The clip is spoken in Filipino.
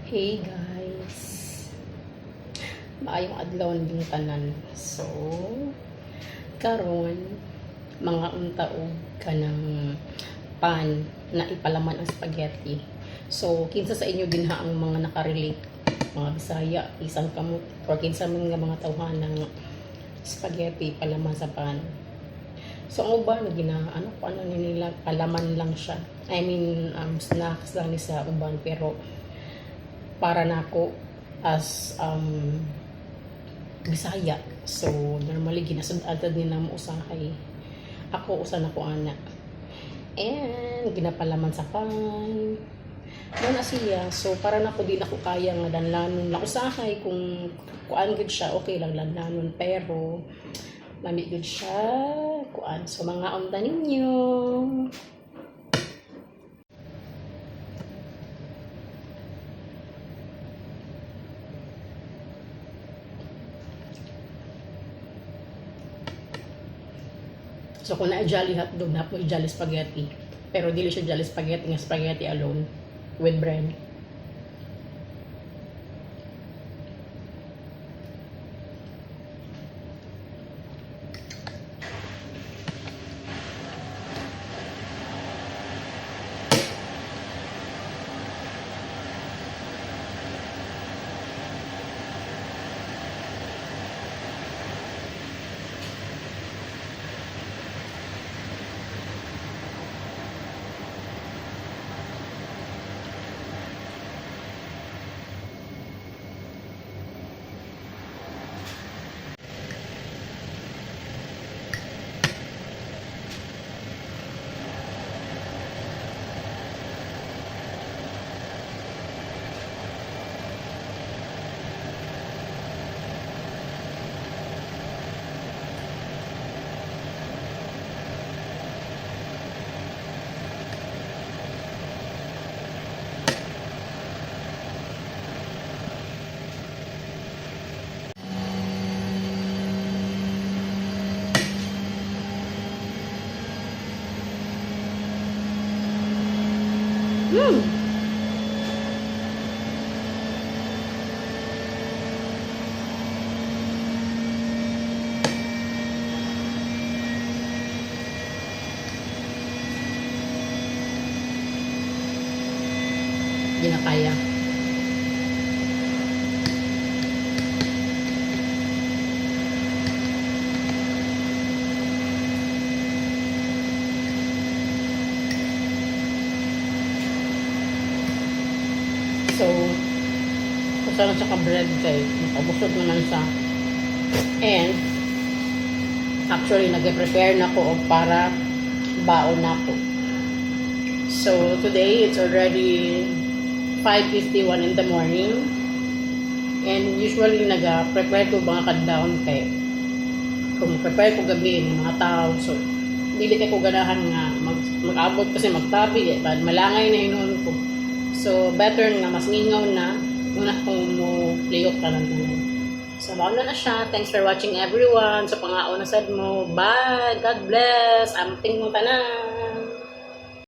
Hey guys, maayong adlaw ng tanan. So, karon mga untaog ka ng pan na ipalaman ang spaghetti. So, kinsa sa inyo dinha ang mga nakarelate, mga Bisaya, isang kamot, or kinsa mga tawhan ng spaghetti palaman sa pan. So, ang uban ano nila, palaman lang siya. I mean, snacks lang ni sa uban, pero para nako as Bisaya, so normally ginasud-adad ni na mo usahay. Ako usa na ko ana, and ginapalaman sa pan mo na siya. So para nako di na ko kaya nga danlanon lang usahay. Kung kuan gud siya, okay lang danlanon, pero lami gud siya kuan. So mga unta ninyo. So kung na-jolly hotdog, na po jolly spaghetti. Pero dili siya jolly spaghetti nga spaghetti alone with bread. Hindi na kaya. So, kusa lang siya ka-bread kay nakabusog naman siya. And, actually, nag-prepare na ko para baon na ko. So, today, it's already 5:51 in the morning. And usually, nag-prepare ko mga kadlaon kay kung prepare ko gabi ng mga tao. So, dili kay ko ganahan nga mag-abot kasi magtabi. Malangay na hinuon ko. So, better nga, mas ngingaw na, muna kung mo playok ka lang naman. So, baon na siya. Thanks for watching everyone. So, pangaon na sad mo. Bye! God bless! Amting mo tanan!